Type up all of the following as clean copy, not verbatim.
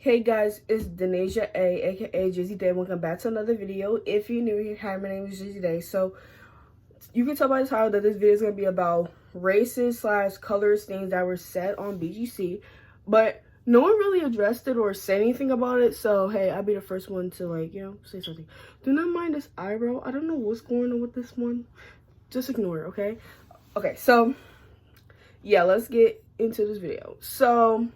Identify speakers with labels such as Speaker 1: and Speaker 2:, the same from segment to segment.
Speaker 1: Hey guys, it's Denasia A, aka Jizzy Day. Welcome back to another video. If you're new here, hi, my name is Jizzy Day. So you can tell by the title that this video is gonna be about racist / colorist things that were said on BGC, but no one really addressed it or said anything about it. So hey, I'll be the first one to say something. Do not mind this eyebrow. I don't know what's going on with this one. Just ignore it, okay? Okay, so yeah, let's get into this video. So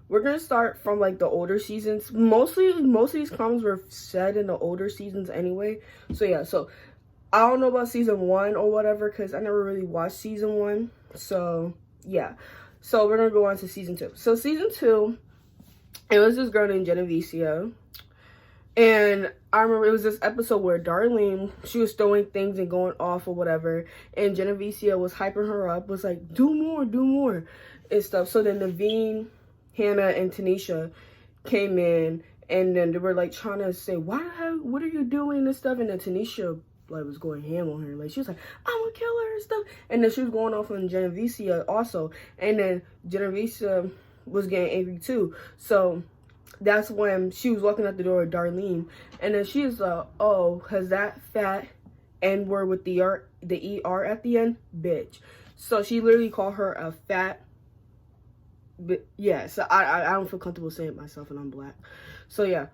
Speaker 1: we're gonna start from like the older seasons. Most of these comments were said in the older seasons anyway. So yeah, so I don't know about season 1 or whatever because I never really watched season 1. So yeah, so we're gonna go on to season 2. So season 2, it was this girl named Genevicia, and I remember it was this episode where Darlene, she was throwing things and going off or whatever, and Genevicia was hyping her up, was like, do more and stuff. So then Naveen, Hannah, and Tanisha came in, and then they were like trying to say, what are you doing and stuff, and then Tanisha like was going ham on her, like she was like, I'm gonna kill her and stuff, and then she was going off on Genevicia also, and then Genevicia was getting angry too. So that's when she was walking out the door with Darlene, and then she's like, oh, has that fat N-word with the ER at the end, bitch. So she literally called her a fat. But yeah, so I don't feel comfortable saying it myself, and I'm black. So yeah.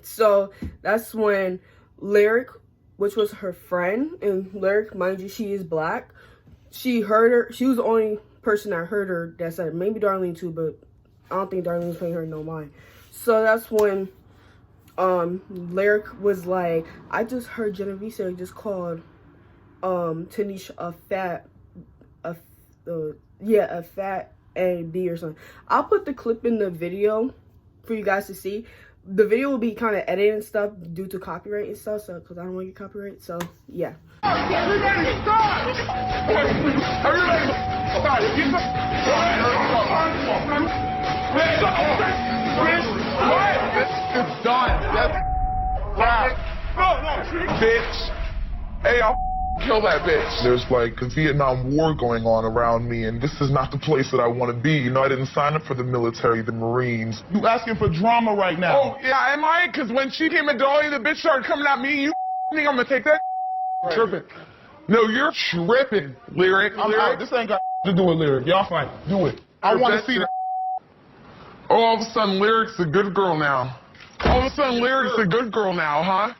Speaker 1: So that's when Lyric, which was her friend, and Lyric, mind you, she is black. She heard her. She was the only person that heard her that said it. Maybe Darlene too, but I don't think Darlene's paying her no mind. So that's when Lyric was like, I just heard Genevicia just called Tanisha a fat A B or something. I'll put the clip in the video for you guys to see. The video will be kind of edited and stuff due to copyright and stuff, so because I don't want to get copyright. So yeah.
Speaker 2: Everybody stop! Everybody stop! It's done. That's bitch. Hey, I'll kill that bitch.
Speaker 3: There's like a Vietnam War going on around me, and this is not the place that I want to be. You know, I didn't sign up for the military, the Marines.
Speaker 2: You asking for drama right now.
Speaker 4: Oh, yeah, am I? Because when she came at Dolly, the bitch started coming at me. You think I'm going to take that?
Speaker 2: Right.
Speaker 4: Tripping. No, you're tripping, Lyric.
Speaker 2: I'm out. This ain't got to do with Lyric. Y'all fight. Do it. I want to see that.
Speaker 4: Oh, all of a sudden, Lyric's a good girl now. All of a sudden, Lyric's a good girl now, huh?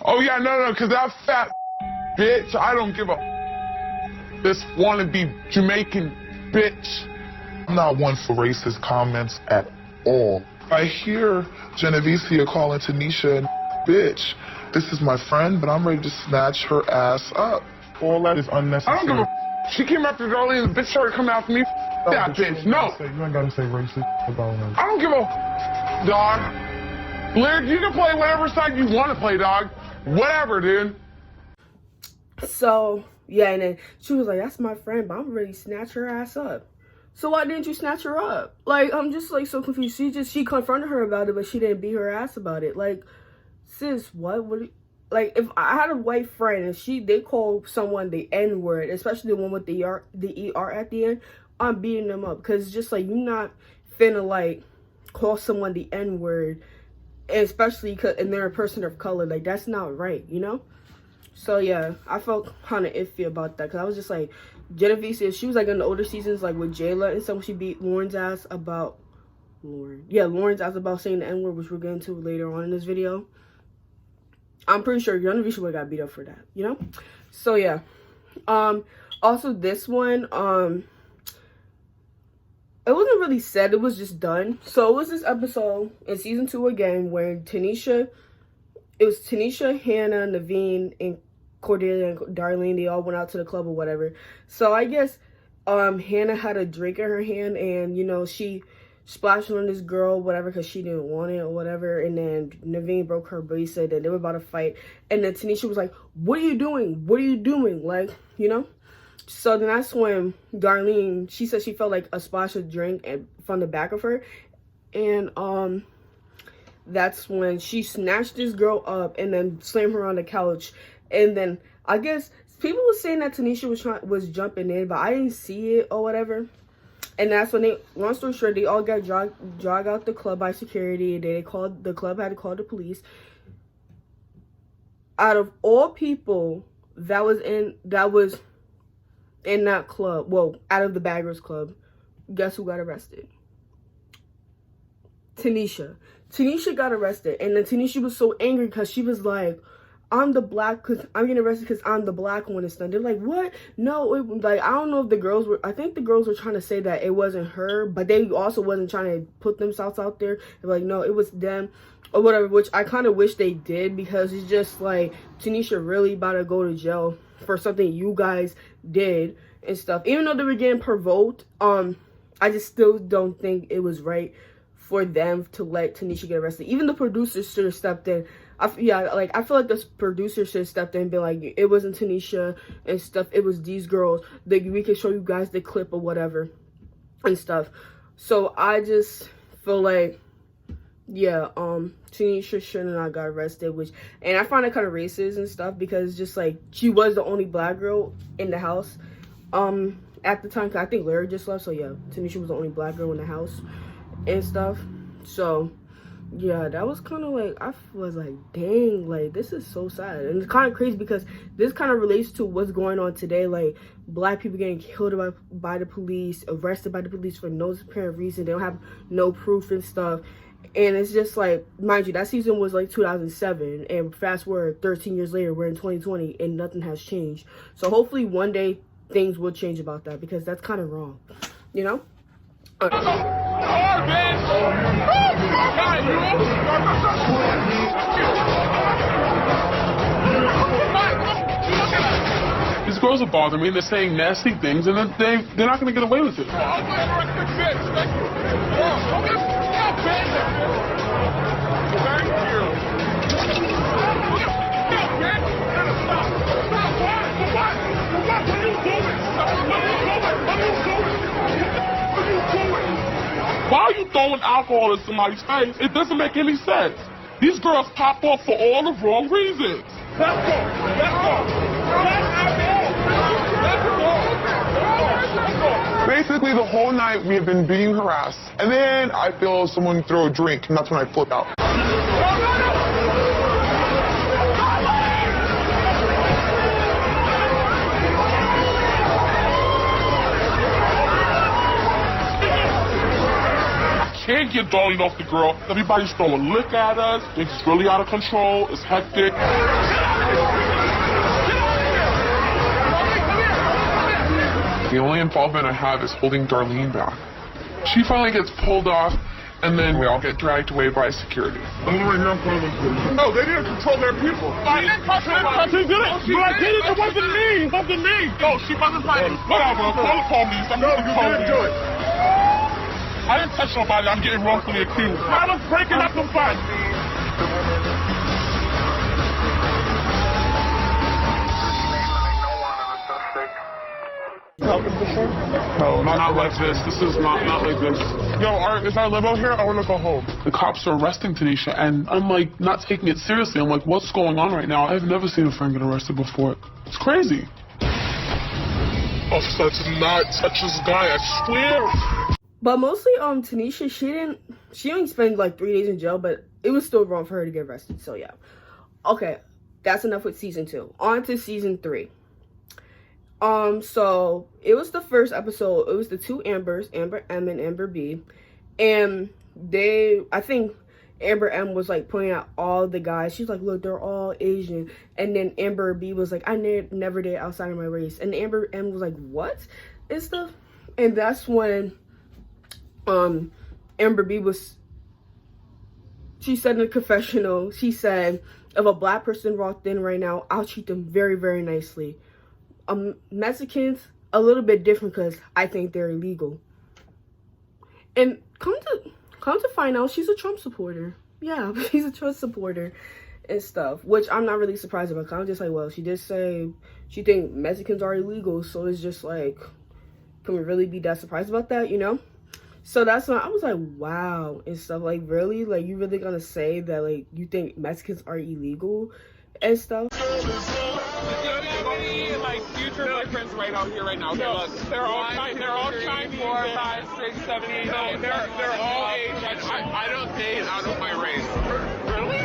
Speaker 4: Oh, yeah, no, because that fat bitch, I don't give a this wannabe Jamaican bitch.
Speaker 3: I'm not one for racist comments at all. I hear Genevicia calling Tanisha a bitch. This is my friend, but I'm ready to snatch her ass up.
Speaker 2: All that is unnecessary.
Speaker 4: I don't give a she came after Darlene and the bitch started coming after me. That bitch, no.
Speaker 2: You ain't got to say racist about her.
Speaker 4: I don't give a dog. Lyric, you can play whatever side you want to play, dog. Whatever, dude.
Speaker 1: So yeah, and then she was like, that's my friend, but I'm ready to snatch her ass up. So why didn't you snatch her up? Like, I'm just like so confused. She confronted her about it, but she didn't beat her ass about it. Like, sis, what like, if I had a white friend and they call someone the N-word, especially the one with the ER at the end, I'm beating them up. Because it's just like, you're not finna like call someone the N-word, especially and they're a person of color. Like, that's not right, you know? So yeah, I felt kind of iffy about that because I was just like, Genevicia, she was like in the older seasons, like with Jayla and stuff, she beat Lauren's ass about Lauren's ass about saying the N-word, which we're getting to later on in this video. I'm pretty sure Genevicia would have got beat up for that, you know? So yeah. Also this one, it wasn't really said, it was just done. So it was this episode in season 2 again where Tanisha, Hannah, Naveen, and Cordelia and Darlene, they all went out to the club or whatever. So I guess Hannah had a drink in her hand, and you know, she splashed on this girl, whatever, because she didn't want it or whatever. And then Naveen broke her bracelet, and they were about to fight. And then Tanisha was like, what are you doing? What are you doing? Like, you know? So then that's when Darlene, she said she felt like a splash of drink from the back of her. And that's when she snatched this girl up and then slammed her on the couch. And then I guess people were saying that Tanisha was jumping in, but I didn't see it or whatever. And that's when they, long story short, they all got dragged out the club by security. And they called, the club had to call the police. Out of all people that was in that club, well, out of the Baggers Club, guess who got arrested? Tanisha. Tanisha got arrested. And then Tanisha was so angry because she was like, I'm getting arrested because I'm the black one and stuff. They're like, what? No, like, I don't know if the girls were, I think the girls were trying to say that it wasn't her, but they also wasn't trying to put themselves out there. They're like, no, it was them or whatever, which I kind of wish they did, because it's just like, Tanisha really about to go to jail for something you guys did and stuff. Even though they were getting provoked, I just still don't think it was right for them to let Tanisha get arrested. Even the producers should have stepped in. I feel like the producer should have stepped in and been like, it wasn't Tanisha and stuff, it was these girls. Like, we can show you guys the clip or whatever and stuff. So I just feel like, yeah, Tanisha should have not got arrested, and I find it kind of racist and stuff, because just like, she was the only black girl in the house at the time, 'cause I think Larry just left, so yeah, Tanisha was the only black girl in the house and stuff. So yeah, that was kind of like, I was like, dang, like, this is so sad. And it's kind of crazy because this kind of relates to what's going on today, like black people getting killed by the police, arrested by the police for no apparent reason. They don't have no proof and stuff. And it's just like, mind you, that season was like 2007, and fast forward 13 years later, we're in 2020 and nothing has changed. So hopefully one day things will change about that, because that's kind of wrong, you know?
Speaker 4: These girls are bothering me. They're saying nasty things, and then they're not going to get away with it. Why are you throwing alcohol in somebody's face? It doesn't make any sense. These girls pop off for all the wrong reasons. Let's go.
Speaker 3: Basically, the whole night we have been being harassed, and then I feel someone throw a drink, and that's when I flip out.
Speaker 4: Can't get Darlene off the girl. Everybody's throwing lick at us. It's really out of control. It's hectic. The only involvement I have is holding Darlene back. She finally gets pulled off, and then we all get dragged away by security.
Speaker 2: No, they didn't control their people.
Speaker 4: I didn't touch her. She did it. But I did it. It wasn't me. It wasn't me. No, she wasn't fighting. Whatever. Call the police. I'm going to call you.
Speaker 2: Do it.
Speaker 4: I didn't touch nobody. I'm getting wrongfully accused. I was breaking up the fight. No, not like this. This is not like this. Yo, is our limo here? I want to go home. The cops are arresting Tanisha, and I'm like not taking it seriously. I'm like, what's going on right now? I've never seen a friend get arrested before. It's crazy.
Speaker 2: Officer, to not touch this guy, I swear.
Speaker 1: But mostly, Tanisha, she only spent like 3 days in jail, but it was still wrong for her to get arrested. So yeah, okay, that's enough with season 2. On to season 3. So it was the first episode. It was the two Ambers, Amber M and Amber B, and I think Amber M was like pointing out all the guys. She's like, look, they're all Asian. And then Amber B was like, I never did outside of my race. And Amber M was like, what and stuff. And that's when Amber B she said in the confessional, she said, if a black person walked in right now, I'll treat them very, very nicely. Mexicans, a little bit different because I think they're illegal. And come to find out, she's a Trump supporter. Yeah, she's a Trump supporter and stuff, which I'm not really surprised about. I'm just like, well, she did say she think Mexicans are illegal, so it's just like, can we really be that surprised about that, you know? So that's when I was like, wow, and stuff. Like, really? Like, you really gonna say that, like, you think Mexicans are illegal and stuff?
Speaker 5: Like future
Speaker 4: friends right out here right now. Okay, look. They're all Chinese. 4, 5, 6, 7, 8, 9. They're all age. I don't date out of my race. Really?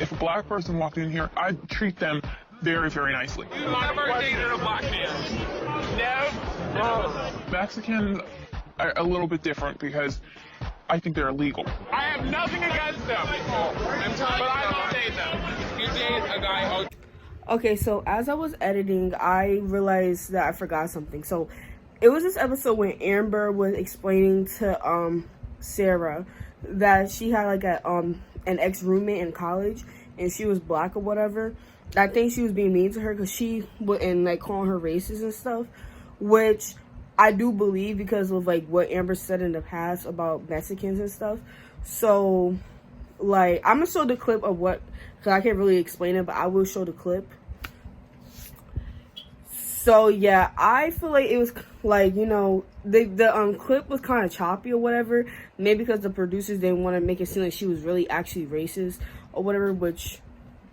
Speaker 4: If a black person walked in here, I'd treat them very, very nicely. You never dated a black man? No. Mexicans are a little bit different because I think they're illegal. I have nothing against them. I'm telling you, but I don't date them. You date a guy.
Speaker 1: Okay, so as I was editing, I realized that I forgot something. So it was this episode when Amber was explaining to Sarah that she had like an ex-roommate in college, and she was black or whatever. I think she was being mean to her because she was like calling her racist and stuff, which I do believe because of like what Amber said in the past about Mexicans and stuff. So like I'm gonna show the clip of what, because I can't really explain it, but I will show the clip. So yeah, I feel like it was like, you know, the clip was kind of choppy or whatever, maybe because the producers didn't want to make it seem like she was really actually racist or whatever, which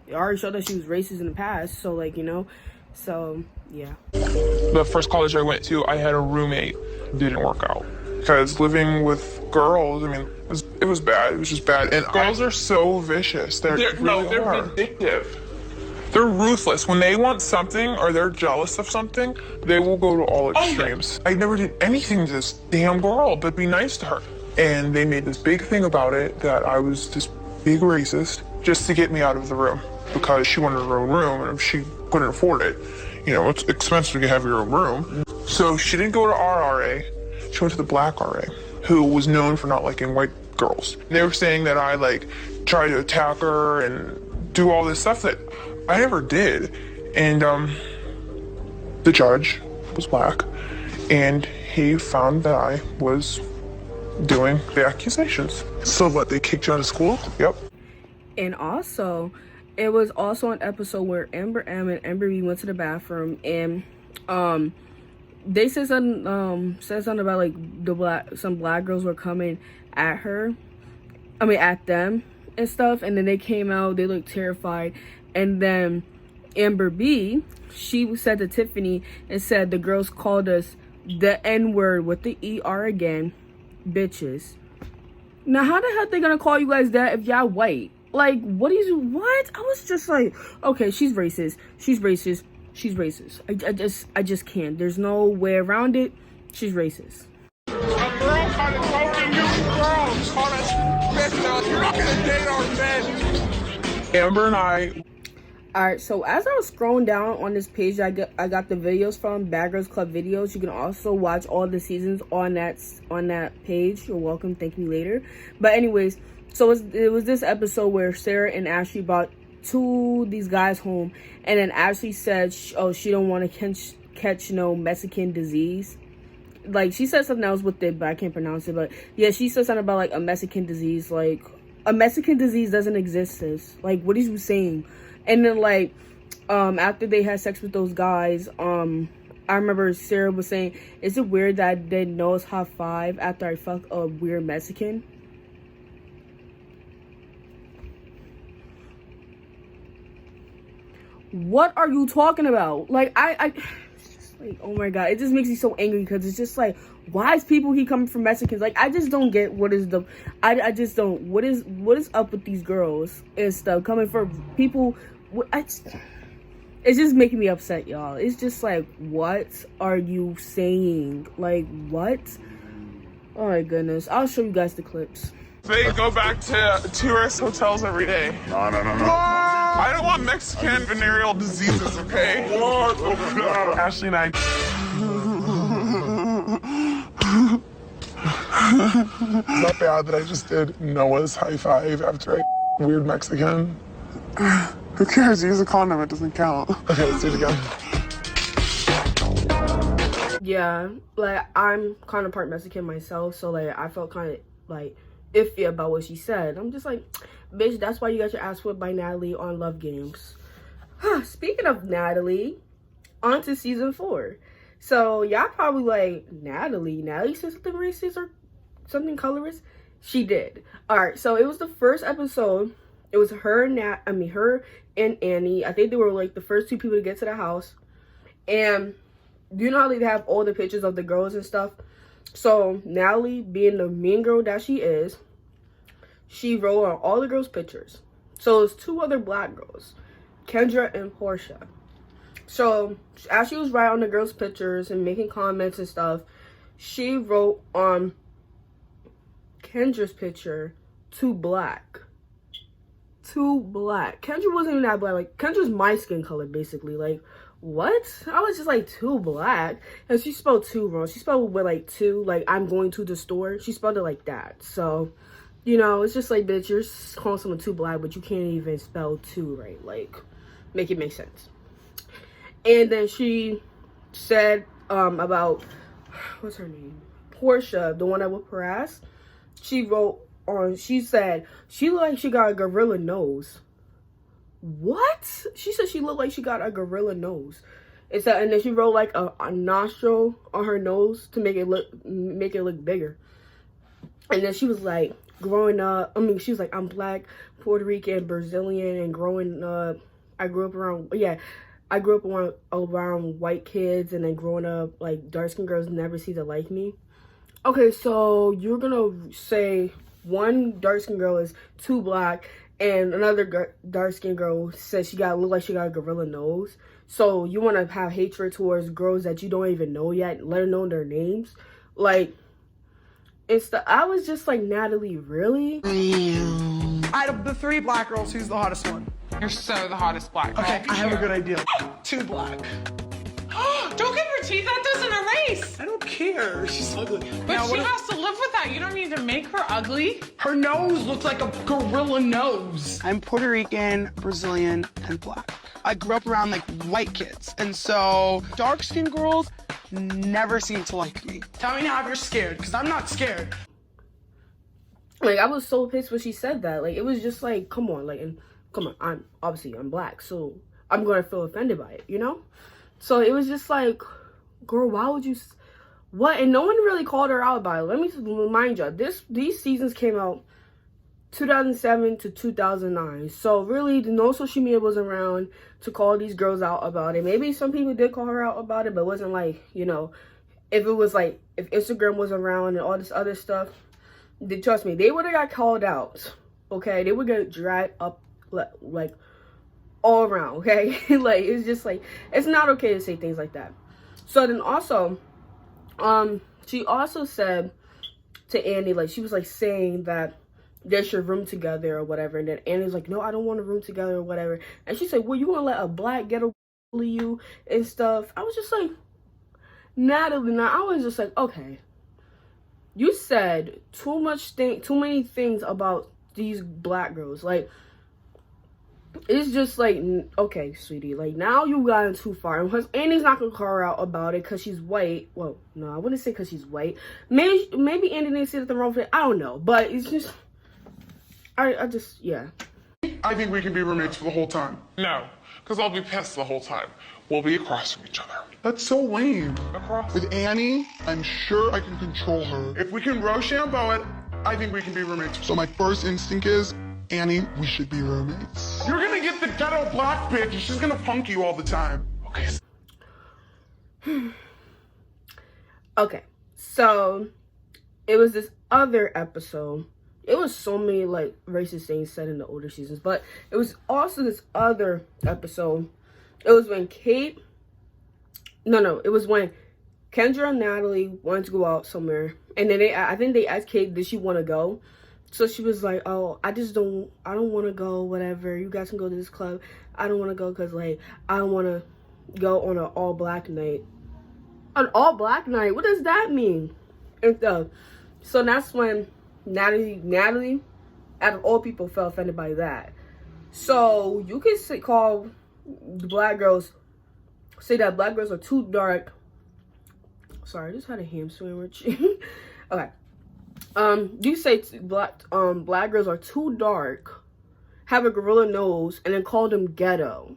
Speaker 1: it already showed that she was racist in the past. So like, you know, so yeah.
Speaker 4: The first college I went to, I had a roommate. Didn't work out because living with girls, I mean, it was bad. It was just bad. And girls are so vicious. They're vindictive. They're ruthless. When they want something or they're jealous of something, they will go to all extremes. I never did anything to this damn girl but be nice to her. And they made this big thing about it that I was this big racist just to get me out of the room because she wanted her own room, and if she couldn't afford it, you know, it's expensive to have your own room. So she didn't go to our RA. She went to the black RA, who was known for not liking white girls. They were saying that I like tried to attack her and do all this stuff that I never did. And the judge was black, and he found that I was doing the accusations. So what, they kicked you out of school? Yep.
Speaker 1: And also, it was also an episode where Amber M and Amber B went to the bathroom, and they said something about like some black girls were coming at her, at them and stuff, and then they came out, they looked terrified, and then Amber B, she said to Tiffany and said the girls called us the N-word with the ER again, bitches. Now how the hell they gonna call you guys that if y'all white? Like, what? I was just like, okay, she's racist. I just can't. There's no way around it. She's racist.
Speaker 4: A girl kind of talking you girls called us bitch. You're not gonna date our men. Amber and I.
Speaker 1: Alright, so as I was scrolling down on this page, I got the videos from Bad Girls Club videos. You can also watch all the seasons on that page. You're welcome. Thank me later. But anyways, so it was this episode where Sarah and Ashley brought these guys home, and then Ashley said, oh, she don't want to catch no Mexican disease. Like, she said something else with it, but I can't pronounce it. But yeah, she said something about like a Mexican disease. Like, a Mexican disease doesn't exist, sis. Like, what is you saying? And then like after they had sex with those guys, I remember Sarah was saying, is it weird that I did nose high five after I fucked a weird Mexican? What are you talking about? Like, I just like, oh my god, it just makes me so angry because it's just like, why is people keep coming from Mexicans? Like, I just don't get what is the, I just don't, what is up with these girls and stuff coming from people. It's just making me upset, y'all. It's just like, what are you saying? Like, what? Oh my goodness, I'll show you guys the clips.
Speaker 4: They go back to tourist hotels every day.
Speaker 3: No.
Speaker 4: I don't want Mexican venereal diseases, okay? Ashley and I.
Speaker 3: It's not bad that I just did Noah's high five after I weird Mexican.
Speaker 4: Who cares? Use a condom, it doesn't count.
Speaker 3: Okay, let's do it again.
Speaker 1: Yeah, like, I'm kind of part Mexican myself, so like I felt kind of like iffy about what she said. I'm just like, bitch, that's why you got your ass whipped by Natalie on Love Games. Speaking of Natalie, on to season 4. So y'all probably like, Natalie said something racist or something colorist. She did. All right, so it was the first episode. It was her and Annie. I think they were like the first 2 people to get to the house, and you know how they have all the pictures of the girls and stuff? So Natalie, being the mean girl that she is, she wrote on all the girls' pictures. So it's 2 other black girls, Kendra and Portia. So as she was writing on the girls' pictures and making comments and stuff, she wrote on Kendra's picture, too black. Too black. Kendra wasn't even that black. Like, Kendra's my skin color, basically. Like, what? I was just like, too black. And she spelled too wrong. She spelled with like two, like I'm going to the store. She spelled it like that. So, you know, it's just like, bitch, you're calling someone too black, but you can't even spell two right. Like, make it make sense. And then she said about, what's her name? Portia, the one that would harass. She wrote on, she said, she looked like she got a gorilla nose. What? She said she looked like she got a gorilla nose. It's that, and then she wrote like a nostril on her nose to make it look bigger. And then she was like, growing up, I mean, she was like, I'm black, Puerto Rican, Brazilian, and growing up, I grew up around white kids, and then growing up, like, dark-skinned girls never see the like me. Okay, so you're gonna say one dark-skinned girl is too black, and another dark-skinned girl says look like she got a gorilla nose. So you want to have hatred towards girls that you don't even know yet, let alone their names. Like, I was just like, Natalie, really?
Speaker 5: Out of the 3 black girls, who's the hottest one?
Speaker 6: You're so the hottest black girl.
Speaker 5: Okay, I have a good idea. 2 black.
Speaker 6: Don't give her teeth, that doesn't erase.
Speaker 5: I don't care. She's ugly.
Speaker 6: But she has to live with that. You don't need to make her ugly.
Speaker 5: Her nose looks like a gorilla nose. I'm Puerto Rican, Brazilian, and black. I grew up around like white kids, and so dark-skinned girls never seem to like me. Tell me now if you're scared, because I'm not scared.
Speaker 1: Like, I was so pissed when she said that. Like, it was just like, come on, like, and come on, I'm black, so I'm gonna feel offended by it, you know? So it was just like, girl, why would you, what? And no one really called her out about it. Let me remind you, these seasons came out 2007 to 2009. So really, no social media was around to call these girls out about it. Maybe some people did call her out about it, but it wasn't like, you know, if it was like, if Instagram was around and all this other stuff, trust me, they would have got called out, okay? They would get dragged up, like, all around, okay? Like, it's just like, it's not okay to say things like that. So then also, she also said to Andy, like, she was like saying that they should room together or whatever, and then Andy's like, no, I don't want to room together or whatever. And she said, well, you want to let a black ghetto bully you and stuff? I was just like, Natalie, now I was just like, okay, you said too many things about these black girls. Like, it's just like, okay, sweetie, like, now you gotten too far. And Andy's not gonna call her out about it because she's white. Well, no, I wouldn't say because she's white. Maybe Andy didn't see it the wrong way. I don't know, but it's just, I just, yeah.
Speaker 4: I think we can be roommates for the whole time. No, because I'll be pissed the whole time. We'll be across from each other.
Speaker 3: That's so lame.
Speaker 4: Across.
Speaker 3: With Annie, I'm sure I can control her.
Speaker 4: If we can Rochambeau it, I think we can be roommates.
Speaker 3: So my first instinct is, Annie, we should be roommates.
Speaker 4: You're gonna get the ghetto black bitch. She's gonna punk you all the time. Okay.
Speaker 1: Okay, so it was this other episode. It was so many like racist things said in the older seasons, but it was also this other episode. It was when it was when Kendra and Natalie wanted to go out somewhere, and then I think they asked Kate, did she want to go? So she was like, oh, I don't want to go, whatever. You guys can go to this club. I don't want to go because, like, I don't want to go on an all-black night. An all-black night? What does that mean? And so that's when Natalie, out of all people, felt offended by that. So you can call the black girls, say that black girls are too dark. Sorry, I just had a ham sandwich. Okay. You say black girls are too dark, have a gorilla nose, and then call them ghetto.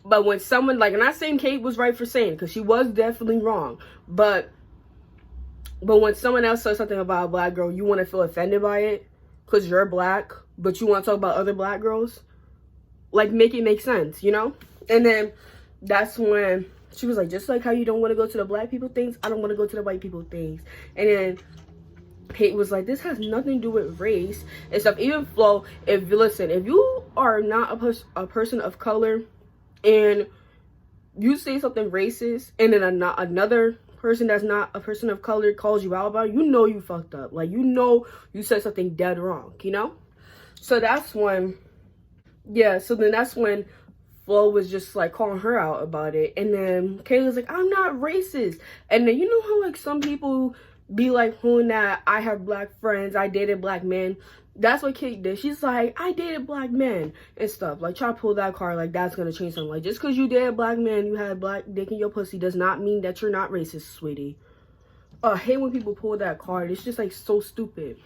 Speaker 1: But when someone, like, and I'm not saying Kate was right for saying, because she was definitely wrong, but when someone else says something about a black girl, you want to feel offended by it because you're black, but you want to talk about other black girls. Like, make it make sense, you know? And then that's when She was like, just like how you don't want to go to the black people things, I don't want to go to the white people things. And then Kate was like, this has nothing to do with race and stuff. Even Flo, if you are not a person of color and you say something racist and then another person that's not a person of color calls you out about it, you know you fucked up. Like, you know you said something dead wrong, you know? So that's when, yeah, so then that's when Flo was just like calling her out about it. And then Kayla was like, I'm not racist. And then you know how like some people be like, who that I have black friends, I dated black men. That's what Kate did. She's like, I dated black men and stuff. Like, try to pull that card like that's gonna change something. Like, just because you dated black men, you had black dick in your pussy does not mean that you're not racist, sweetie. I hate when people pull that card. It's just like so stupid.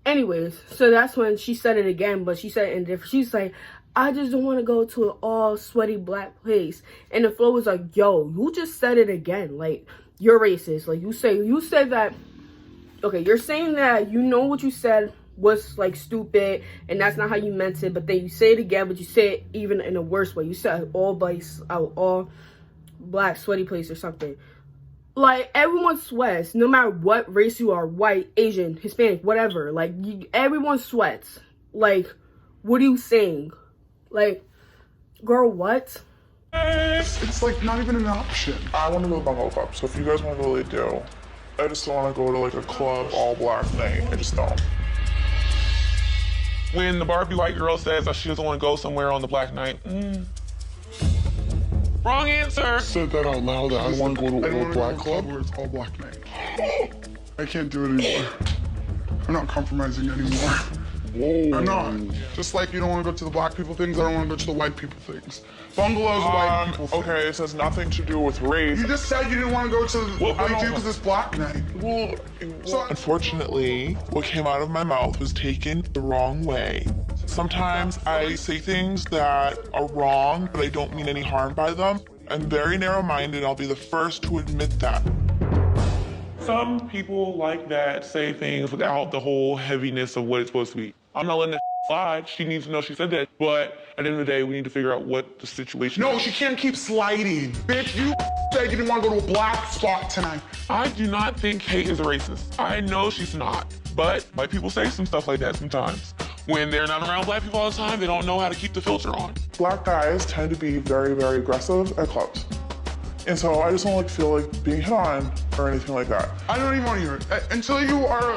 Speaker 1: Anyways, so that's when she said it again, but she said it in different. She's like, I just don't want to go to an all sweaty black place. And the Flo was like, yo, you just said it again. Like, you're racist. Like, you said that, okay, you're saying that you know what you said was like stupid and that's not how you meant it, but then you say it again, but you say it even in a worse way. You said all black sweaty place or something. Like, everyone sweats, no matter what race you are, white, Asian, Hispanic, whatever. Like, everyone sweats. Like, what are you saying? Like, girl, what?
Speaker 3: It's like not even an option. I want to go to my hookup, so if you guys want to really do, I just don't want to go to like a club all black thing. I just don't.
Speaker 4: When the Barbie white girl says that she doesn't want to go somewhere on the black night, wrong answer.
Speaker 3: Said that out loud. That I don't want to go to a black club where it's all black night. I can't do it anymore. I'm not compromising anymore.
Speaker 2: Whoa.
Speaker 3: I'm not. Just like you don't want to go to the black people things, I don't want to go to the white people things. Bungalows, white people things.
Speaker 2: Okay, this has nothing to do with race.
Speaker 3: You just said you didn't want to go to IG because it's black night.
Speaker 2: Well,
Speaker 3: So
Speaker 2: unfortunately, what came out of my mouth was taken the wrong way. Sometimes I say things that are wrong, but I don't mean any harm by them. I'm very narrow-minded. I'll be the first to admit that.
Speaker 4: Some people like that say things without the whole heaviness of what it's supposed to be. I'm not letting that slide. She needs to know she said that. But at the end of the day, we need to figure out what the situation
Speaker 3: no,
Speaker 4: is.
Speaker 3: she can't keep sliding. Bitch, you said you didn't want to go to a black spot tonight.
Speaker 4: I do not think Kate is a racist. I know she's not. But white people say some stuff like that sometimes. When they're not around black people all the time, they don't know how to keep the filter on.
Speaker 2: Black guys tend to be very, very aggressive at clubs. And so I just don't like feel like being hit on or anything like that.
Speaker 3: I don't even want to hear it. Until you are,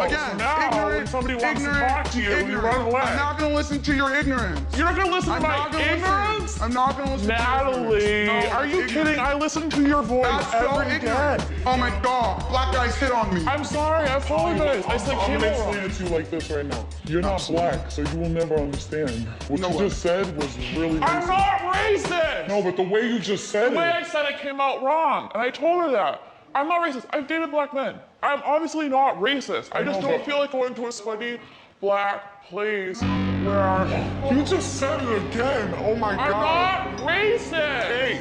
Speaker 3: again,
Speaker 2: so now
Speaker 3: ignorant,
Speaker 2: when somebody wants to
Speaker 3: ignorant,
Speaker 2: talk to you, you
Speaker 3: ignorant.
Speaker 2: run away.
Speaker 3: I'm not going to listen to your ignorance.
Speaker 2: You're not gonna listen to
Speaker 3: I'm
Speaker 2: my
Speaker 3: not gonna
Speaker 2: ignorance?
Speaker 3: listen. I'm not going to listen to your
Speaker 2: Natalie,
Speaker 3: ignorance. No,
Speaker 2: are you
Speaker 3: ignorant.
Speaker 2: kidding? I listen to your voice
Speaker 3: That's so
Speaker 2: every
Speaker 3: ignorant.
Speaker 2: day.
Speaker 3: Oh my God, black guys hit on me.
Speaker 2: I'm sorry, I apologize. I said
Speaker 7: I'm
Speaker 2: came
Speaker 7: gonna
Speaker 2: over.
Speaker 7: explain it to you like this right now. You're not black, so you will never understand. What
Speaker 3: No
Speaker 7: you
Speaker 3: way.
Speaker 7: just said was really
Speaker 2: I'm
Speaker 7: racist.
Speaker 2: not racist!
Speaker 7: No, but the way you just said
Speaker 2: The way I
Speaker 7: it.
Speaker 2: said it came out wrong, and I told her that. I'm not racist. I've dated black men. I'm obviously not racist. I just
Speaker 7: know,
Speaker 2: don't
Speaker 7: but-
Speaker 2: feel like going to a sweaty black place where
Speaker 7: You just said it again. Oh my
Speaker 2: I'm
Speaker 7: God.
Speaker 2: not racist.
Speaker 7: Hey,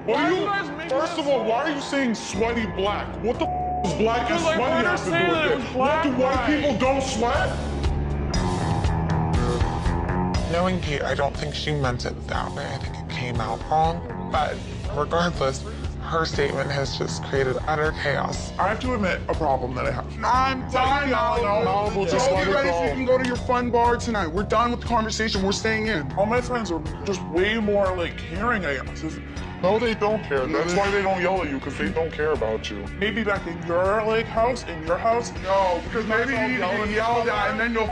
Speaker 7: what
Speaker 2: Why
Speaker 7: are
Speaker 2: are
Speaker 7: you?
Speaker 2: you guys making
Speaker 7: First
Speaker 2: this
Speaker 7: of all,
Speaker 2: up?
Speaker 7: why are you saying sweaty black? What the does black and
Speaker 2: Because I
Speaker 7: sweaty
Speaker 2: heard her
Speaker 7: have to
Speaker 2: say
Speaker 7: do
Speaker 2: that
Speaker 7: with
Speaker 2: it
Speaker 7: it?
Speaker 2: was
Speaker 7: What,
Speaker 2: black
Speaker 7: do white
Speaker 2: guy.
Speaker 7: people don't sweat?
Speaker 8: Knowing Kate, I don't think she meant it that way. I think it came out wrong. But regardless, her statement has just created utter chaos.
Speaker 2: I have to admit a problem that I have.
Speaker 3: I'm done now.
Speaker 7: No, we'll just
Speaker 3: Go
Speaker 7: let
Speaker 3: get
Speaker 7: it
Speaker 3: ready so
Speaker 7: go.
Speaker 3: you can go to your fun bar tonight. We're done with the conversation. We're staying in.
Speaker 2: All my friends are just way more like caring, I guess.
Speaker 7: No, they don't care. That's why they don't yell at you, because they don't care about you.
Speaker 2: Maybe back in your like house,
Speaker 3: No, because maybe you need to get yelled at and then you'll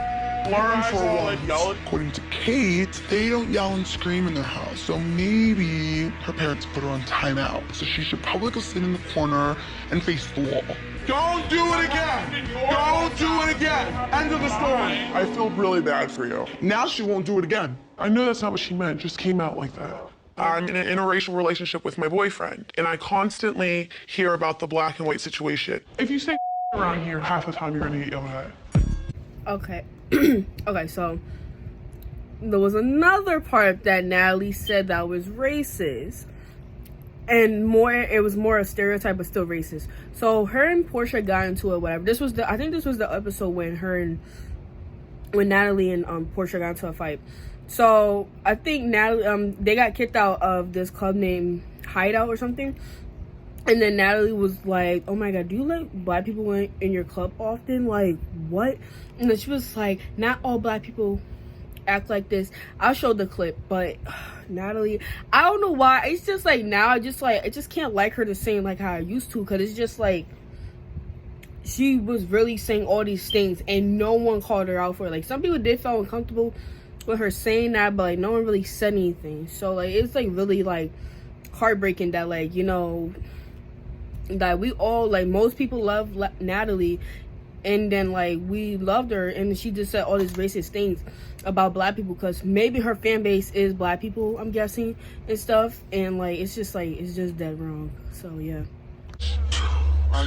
Speaker 3: learn for once. According to Kate, they don't yell and scream in their house, so maybe her parents put her on timeout. So she should probably go sit in the corner and face the wall. Don't do it again! Don't do it again! End of the story.
Speaker 2: I feel really bad for you.
Speaker 3: Now she won't do it again.
Speaker 2: I know that's not what she meant, it just came out like that. I'm in an interracial relationship with my boyfriend, and I constantly hear about the black and white situation. If you say around here, half the time you're gonna get yelled at.
Speaker 1: Okay. Okay, so there was another part that Natalie said that was racist. And it was more a stereotype, but still racist. So her and Portia got into it, whatever. I think this was the episode when Natalie and Portia got into a fight. So I think Natalie, they got kicked out of this club named hideout or something. And then Natalie was like, oh my god, do you let black people in your club often? Like, what? And then she was like, not all black people act like this. I'll show the clip, but Natalie, I don't know why. It's just like now I just can't like her the same like how I used to, because it's just like she was really saying all these things and no one called her out for it. Like, some people did feel uncomfortable with her saying that, but like no one really said anything. So like it's like really like heartbreaking that, like, you know, that we all, like, most people love Natalie, and then like we loved her, and she just said all these racist things about black people because maybe her fan base is black people, I'm guessing, and stuff. And like it's just dead wrong. So yeah.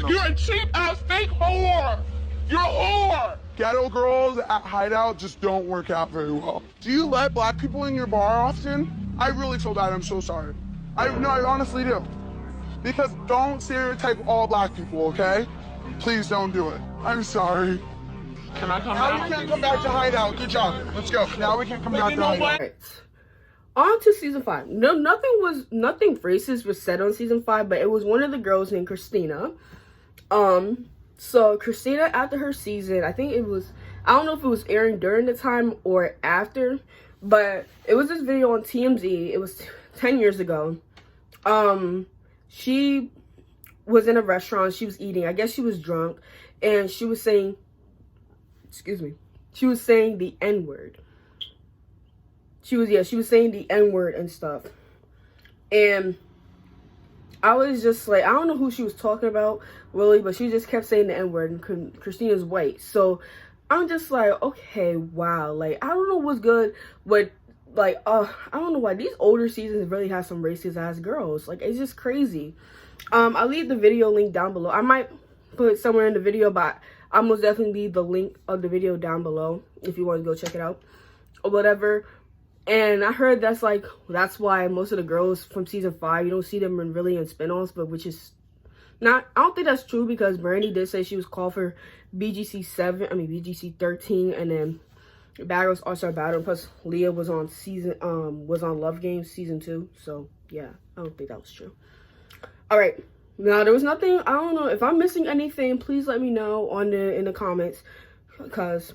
Speaker 4: You're a cheap ass fake whore. You're a whore.
Speaker 3: Ghetto girls at hideout just don't work out very well. Do you let black people in your bar often? I really feel bad. I'm so sorry. I honestly do. Because don't stereotype all black people, okay? Please don't do it. I'm sorry.
Speaker 4: Can I come
Speaker 3: Now
Speaker 4: back?
Speaker 3: we can't come back to hideout. Good job. Let's go. Now we can come back to hideout.
Speaker 1: Right. On to season 5. No, nothing racist was said on season 5, but it was one of the girls named Christina. So Christina, after her season, I think it was, I don't know if it was airing during the time or after, but it was this video on TMZ. It was 10 years ago. She was in a restaurant. She was eating. I guess she was drunk, and she was saying, she was saying the N-word. She was saying the N-word and stuff. And I was just like, I don't know who she was talking about, really, but she just kept saying the N-word, and Christina's white. So I'm just like, okay, wow. Like, I don't know what's good, but like, I don't know why these older seasons really have some racist ass girls. Like, it's just crazy. I'll leave the video link down below. I might put it somewhere in the video, but I'll most definitely leave the link of the video down below if you want to go check it out or whatever. And I heard that's why most of the girls from season 5, you don't see them really in spinoffs, but which is not, I don't think that's true, because Brandy did say she was called for BGC 13, and then Bad Girls All-Star Battle, plus Leah was on Love Games season 2. So yeah, I don't think that was true. All right, now there was nothing, I don't know if I'm missing anything, please let me know in the comments, because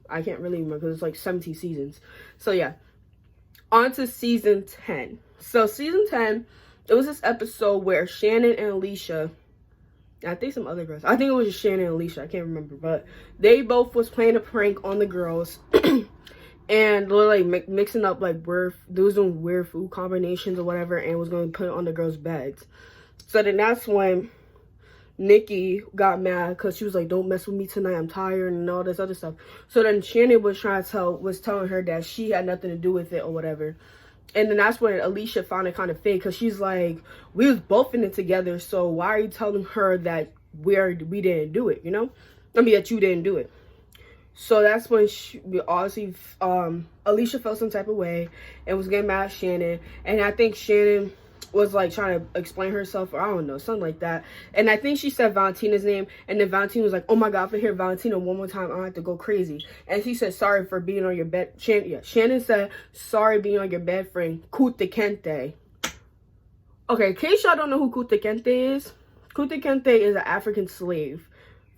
Speaker 1: I can't really remember, because it's like 17 seasons. So yeah, on to season 10. So season 10, it was this episode where Shannon and Alicia, I think some other girls, I think it was just Shannon and Alicia, I can't remember, but they both was playing a prank on the girls. And they're like mixing up like they was doing weird food combinations or whatever, and was going to put it on the girls' beds. So then that's when Nikki got mad, because she was like, don't mess with me tonight, I'm tired, and all this other stuff. So then Shannon was telling her that she had nothing to do with it or whatever. And then that's when Alicia found it kind of fake, because she's like, we was both in it together, so why are you telling her that we didn't do it, you know? I mean, that you didn't do it. So that's when Alicia felt some type of way and was getting mad at Shannon. And I think Shannon was like trying to explain herself, or I don't know, something like that. And I think she said Valentina's name, and then Valentina was like, oh my god, if I hear Valentina one more time, I have to go crazy. And she said, sorry for being on your bed. Shannon said, sorry being on your bed friend, Kuta Kente. Okay, in case y'all don't know who Kuta Kente is, Kuta Kente is an African slave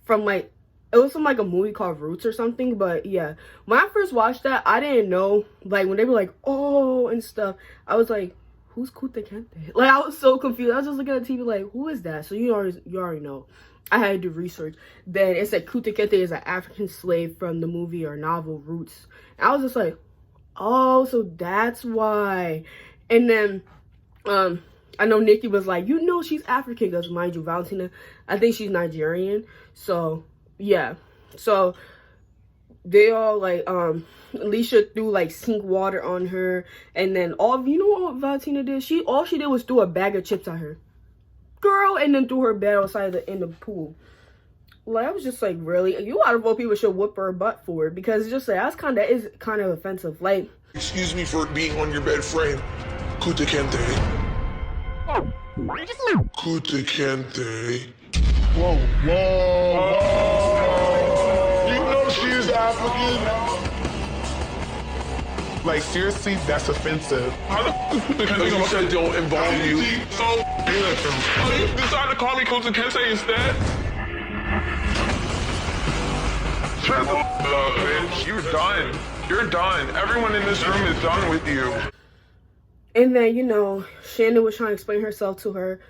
Speaker 1: from like, it was from like a movie called Roots or something. But yeah, when I first watched that, I didn't know, like when they were like, oh, and stuff, I was like, who's Kuta Kente? Like, I was so confused. I was just looking at the TV like, who is that? So you already know. I had to do research. Then it said Kuta Kente is an African slave from the movie or novel Roots. And I was just like, oh, so that's why. And then I know Nikki was like, you know she's African, because mind you, Valentina, I think she's Nigerian. So yeah, so they all like Alicia threw like sink water on her, and then you know what Valentina did? All she did was threw a bag of chips at her, girl, and then threw her bed outside in the pool. Like, I was just like, really? You out of all people should whoop her butt for it, because it's just like that is kind of offensive. Like,
Speaker 7: Excuse me for being on your bed frame. Kuta Kente. Kuta Kente.
Speaker 3: Whoa, whoa.
Speaker 7: You know she's African.
Speaker 8: Like, seriously, that's offensive.
Speaker 4: How the Kente gonna say don't involve you? So, you decided to call me Coach Kente instead? Shut the up, bitch. You're done. You're done. Everyone in this room is done with you.
Speaker 1: And then, you know, Shannon was trying to explain herself to her,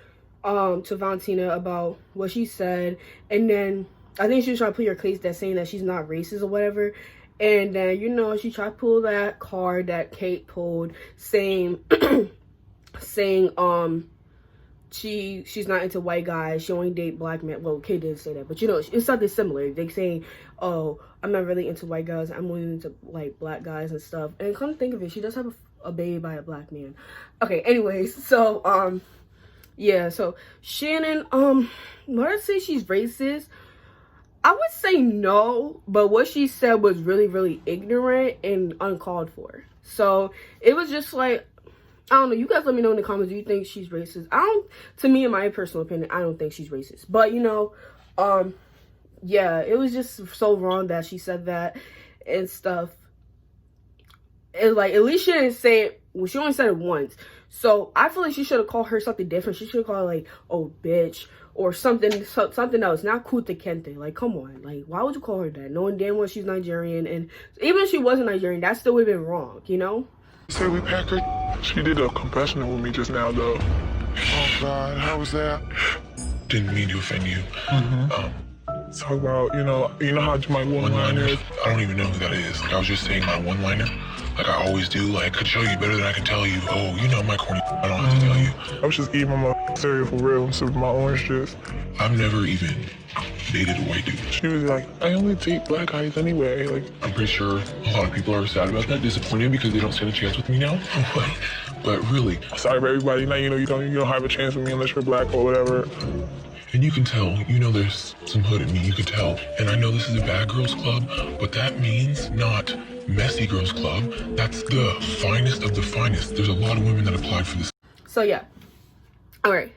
Speaker 1: to Valentina about what she said. And then I think she was trying to put your case that saying that she's not racist or whatever. And then, you know, she tried to pull that card that Kate pulled saying, she's not into white guys. She only date black men. Well, Kate didn't say that, but you know, it's something similar. They saying, oh, I'm not really into white guys. I'm only into like black guys and stuff. And come to think of it, she does have a baby by a black man. Okay, anyways, so yeah, so Shannon, would I say she's racist? I would say no, but what she said was really, really ignorant and uncalled for. So it was just like, I don't know. You guys let me know in the comments. Do you think she's racist? To me, in my personal opinion, I don't think she's racist. But, you know, yeah, it was just so wrong that she said that and stuff. And, like, at least she didn't say it. Well, she only said it once. So I feel like she should have called her something different. She should have called her, like, oh, bitch. Or something else, not Kuta Kente. Like, come on. Like, why would you call her that? Knowing damn well she's Nigerian. And even if she wasn't Nigerian, that still would have been wrong, you know?
Speaker 7: Say we pack her. She did a confessional with me just now, though.
Speaker 2: Oh God, how was that?
Speaker 9: Didn't mean to offend you.
Speaker 7: Talk about, you know how my one-liner is.
Speaker 9: I don't even know who that is. Like, I was just saying my one-liner. Like I always do. Like, I could show you better than I can tell you. Oh, you know my corny. I don't have to tell you.
Speaker 7: I was just eating my cereal for real and sipping my orange juice.
Speaker 9: I've never even dated a white dude.
Speaker 7: She was like, I only date black guys anyway. Like,
Speaker 9: I'm pretty sure a lot of people are sad about that, disappointed because they don't stand a chance with me now. But really.
Speaker 7: Sorry for everybody. Now you don't have a chance with me unless you're black or whatever.
Speaker 9: And you can tell, there's some hood in me, you can tell. And I know this is a bad girls club, but that means not messy girls club. That's the finest of the finest. There's a lot of women that applied for this.
Speaker 1: So yeah. All right.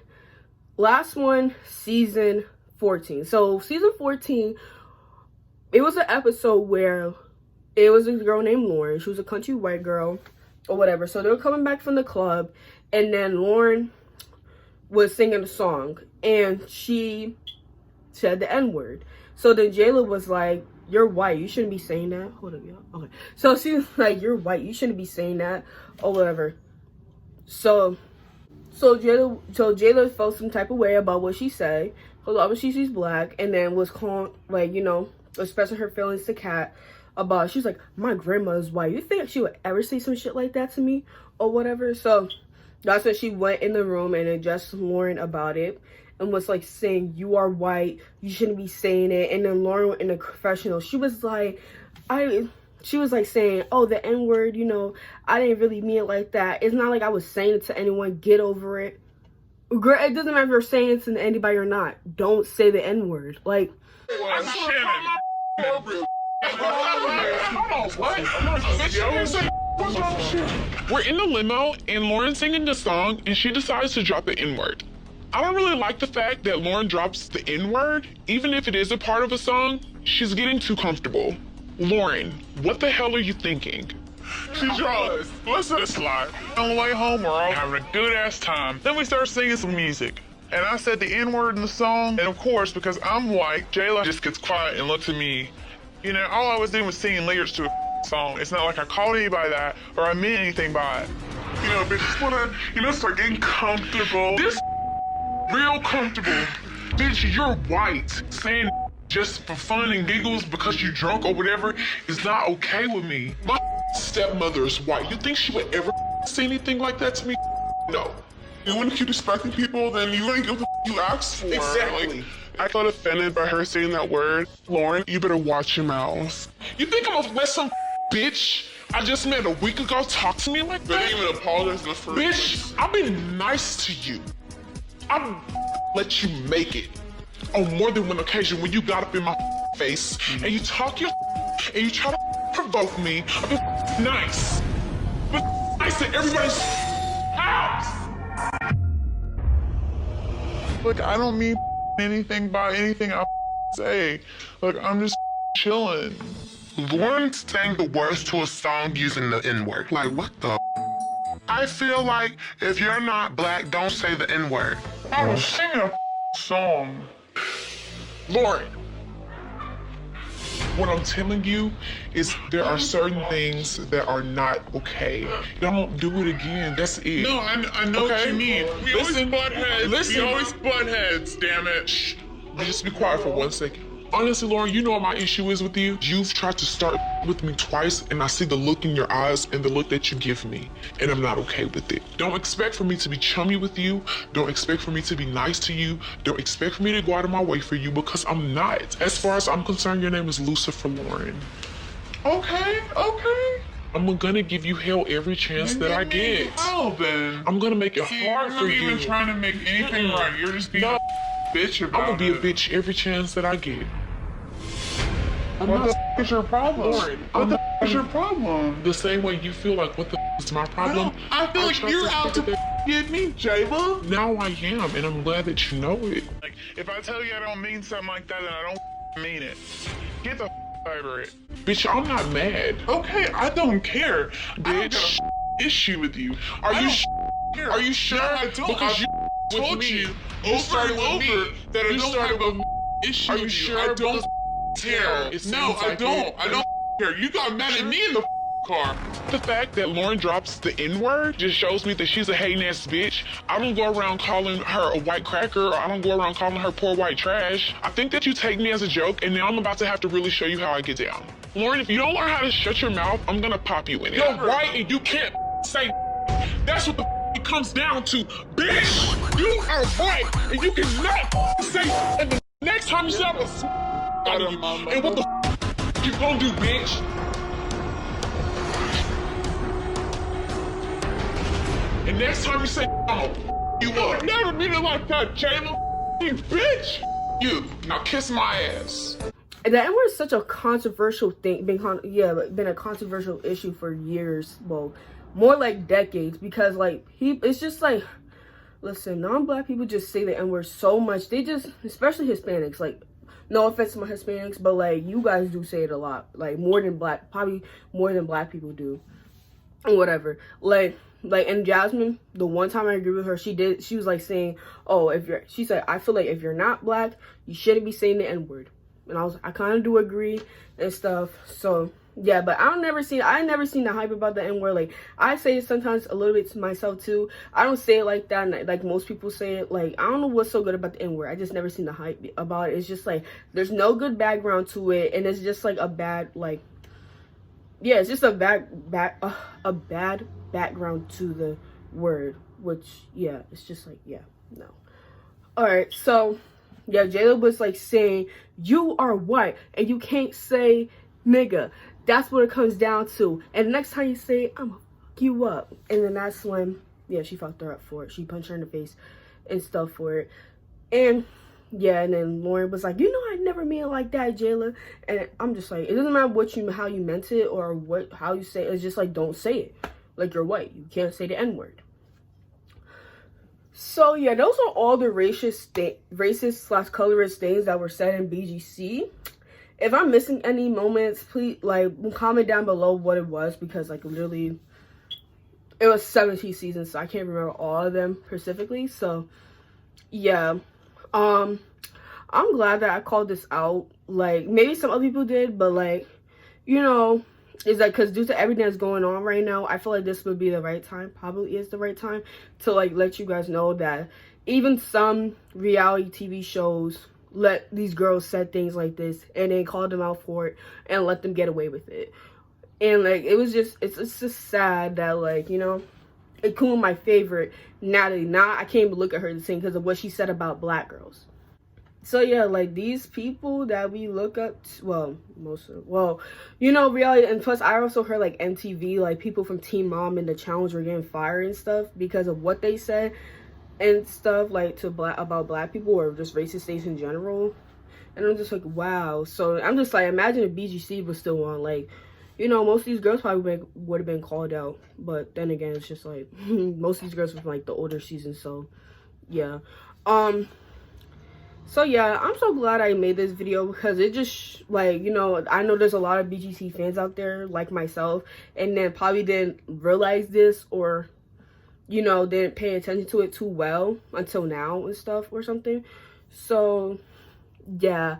Speaker 1: Last one, season 14. So season 14, it was an episode where it was a girl named Lauren. She was a country white girl or whatever. So they were coming back from the club, and then Lauren was singing a song, and she said the N-word. So then Jayla was like, you're white, you shouldn't be saying that. Hold up, y'all. Okay. So she was like, you're white, you shouldn't be saying that or whatever. So Jayla felt some type of way about what she said, because obviously she's black, and then was calling, like, expressing her feelings to Kat about, she's like, my grandma's white. You think she would ever say some shit like that to me or whatever? So that's when she went in the room and addressed Lauren about it and was like saying, you are white, you shouldn't be saying it. And then Lauren in the confessional, she was like saying, oh, the N-word, I didn't really mean it like that. It's not like I was saying it to anyone. Get over it. Girl, it doesn't matter if you're saying it to anybody or not. Don't say the N-word. Like,
Speaker 4: We're in the limo and Lauren's singing the song and she decides to drop the N-word. I don't really like the fact that Lauren drops the N-word. Even if it is a part of a song, she's getting too comfortable. Lauren, what the hell are you thinking?
Speaker 7: She's drunk. Let's let it slide. On the way home, we're all having a good ass time. Then we start singing some music. And I said the N-word in the song. And of course, because I'm white, Jayla just gets quiet and looks at me. All I was doing was singing lyrics to a song. It's not like I called anybody that or I meant anything by it. Bitch, just wanna, start getting comfortable.
Speaker 4: This real comfortable. Bitch, you're white. Saying just for fun and giggles because you drunk or whatever is not okay with me. My stepmother is white. You think she would ever say anything like that to me? No.
Speaker 2: You want to keep respecting people, then you ain't get what you asked for.
Speaker 4: Exactly.
Speaker 7: I felt offended by her saying that word. Lauren, you better watch your mouth.
Speaker 4: You think I'm gonna let some bitch I just met a week ago talk to me like that?
Speaker 2: They didn't even apologize in the first
Speaker 4: Bitch, I've been nice to you. I've let you make it on more than one occasion when you got up in my face and you talk your and you try to provoke me. I've been nice. But nice to everybody's house.
Speaker 7: Look, I don't mean anything by anything I say. Look, I'm just chilling.
Speaker 2: Lauren sang the words to a song using the N-word. Like, what the? I feel like if you're not black, don't say the N-word.
Speaker 7: I was singing a song.
Speaker 9: Lauren, what I'm telling you is there are certain things that are not okay. Don't do it again. That's it.
Speaker 7: No, I know what you mean. We always butt heads. We always butt heads, damn it.
Speaker 9: Shh. Just be quiet for 1 second. Honestly, Lauren, you know what my issue is with you? You've tried to start with me twice, and I see the look in your eyes and the look that you give me, and I'm not okay with it. Don't expect for me to be chummy with you. Don't expect for me to be nice to you. Don't expect for me to go out of my way for you, because I'm not. As far as I'm concerned, your name is Lucifer Lauren.
Speaker 7: Okay.
Speaker 9: I'm gonna give you hell every chance that I get.
Speaker 7: Oh, then.
Speaker 9: I'm gonna make it
Speaker 7: See,
Speaker 9: hard
Speaker 7: you're
Speaker 9: for
Speaker 7: not
Speaker 9: you.
Speaker 7: even trying to make anything right. You're just being
Speaker 9: No.
Speaker 7: a bitch about
Speaker 9: I'm gonna be a
Speaker 7: it.
Speaker 9: bitch every chance that I get.
Speaker 7: What the f is your problem?
Speaker 9: Lauren,
Speaker 7: What the f is your problem?
Speaker 9: The same way you feel like, what the f is my problem?
Speaker 7: I feel like
Speaker 9: trust
Speaker 7: you're
Speaker 9: this
Speaker 7: out to
Speaker 9: nigga
Speaker 7: get me, Jayla.
Speaker 9: Now I am, and I'm glad that you know it.
Speaker 7: Like, if I tell you I don't mean something like that, then I don't mean it. Get the f over it.
Speaker 9: Bitch, I'm not mad.
Speaker 7: Okay, I don't care.
Speaker 9: Bitch,
Speaker 7: I don't got a issue with you.
Speaker 9: Are
Speaker 7: I
Speaker 9: you
Speaker 7: don't care.
Speaker 9: Are you sure?
Speaker 7: No, I don't.
Speaker 9: Because
Speaker 7: I've
Speaker 9: you
Speaker 7: told
Speaker 9: with me.
Speaker 7: you
Speaker 9: You
Speaker 7: over
Speaker 9: started
Speaker 7: and
Speaker 9: with
Speaker 7: over
Speaker 9: me.
Speaker 7: that I
Speaker 9: You
Speaker 7: don't
Speaker 9: started
Speaker 7: have
Speaker 9: with
Speaker 7: a issue
Speaker 9: Are you
Speaker 7: with
Speaker 9: sure?
Speaker 7: I don't
Speaker 9: Because
Speaker 7: care.
Speaker 9: it
Speaker 7: No,
Speaker 9: seems
Speaker 7: I
Speaker 9: like
Speaker 7: don't.
Speaker 9: it.
Speaker 7: I don't care. You got mad at me in the car.
Speaker 9: The fact that Lauren drops the N-word just shows me that she's a hating ass bitch. I don't go around calling her a white cracker, or I don't go around calling her poor white trash. I think that you take me as a joke, and now I'm about to have to really show you how I get down. Lauren, if you don't learn how to shut your mouth, I'm gonna pop you in it. You're white and you can't say. That's what the it comes down to, bitch. You are white and you cannot say. And the next time you say I'm a out of you, and what the you gonna do, bitch? And next time you say I'm you up. Never mean it like that, Jayla. You bitch. You now kiss my ass.
Speaker 1: And the N-word is such a controversial thing, been a controversial issue for years, well, more like decades, because like it's just like, listen, non-black people just say the N-word so much. They just, especially Hispanics, like, no offense to my Hispanics, but like you guys do say it a lot, like probably more than black people do, or whatever. Like and Jasmine, the one time I agree with her, she was like saying, oh, she said, I feel like if you're not black, you shouldn't be saying the N-word. And I kind of do agree and stuff. So yeah, but I never seen the hype about the N-word. Like, I say it sometimes a little bit to myself too. I don't say it like that, like most people say it. Like, I don't know what's so good about the N-word. I just never seen the hype about it. It's just like there's no good background to it, and it's just like a bad, like, yeah, it's just a bad background to the word. Which, yeah, it's just like, yeah, no. All right, so yeah, Jayla was like saying, you are white and you can't say nigga. That's what it comes down to. And the next time you say it, I'm gonna fuck you up. And then that's when, yeah, she fucked her up for it. She punched her in the face and stuff for it. And yeah, and then Lauren was like, you know, I never mean it like that, Jayla. And I'm just like, it doesn't matter how you meant it or how you say it. It's just like, don't say it. Like, you're white. You can't say the N-word. So yeah, those are all the racist/colorist things that were said in BGC. If I'm missing any moments, please like comment down below what it was, because like literally it was 17 seasons, so I can't remember all of them specifically. So yeah, I'm glad that I called this out. Like, maybe some other people did, but like, you know, it's like, because due to everything that's going on right now, I feel like this would be the right time, probably is the right time, to like let you guys know that even some reality TV shows let these girls say things like this and then call them out for it and let them get away with it. And like, it's just sad that, like, you know, including my favorite Natalie, I can't even look at her the same because of what she said about black girls. So yeah, like, these people that we look up to, you know, reality, and plus I also heard like MTV, like people from Teen Mom and The Challenge were getting fired and stuff because of what they said and stuff, like about black people or just racist things in general. And I'm just like, wow. So I'm just like, imagine if BGC was still on, like, you know, most of these girls probably would have been called out. But then again, it's just like most of these girls were from like the older seasons, so yeah. So yeah, I'm so glad I made this video because it just like, you know, I know there's a lot of BGC fans out there like myself, and then probably didn't realize this, or you know, didn't pay attention to it too well until now and stuff or something. So yeah,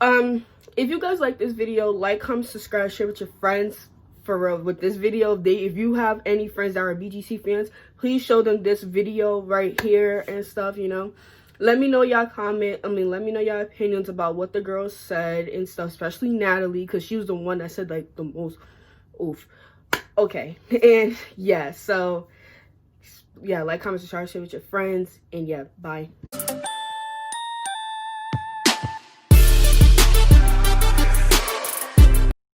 Speaker 1: if you guys like this video, like, comment, subscribe, share with your friends. For real, with this video, if you have any friends that are BGC fans, please show them this video right here and stuff, you know. Let me know y'all let me know y'all opinions about what the girls said and stuff, especially Natalie, because she was the one that said like the most oof. Okay, and yeah, so yeah, like, comment, subscribe, share with your friends, and yeah, bye.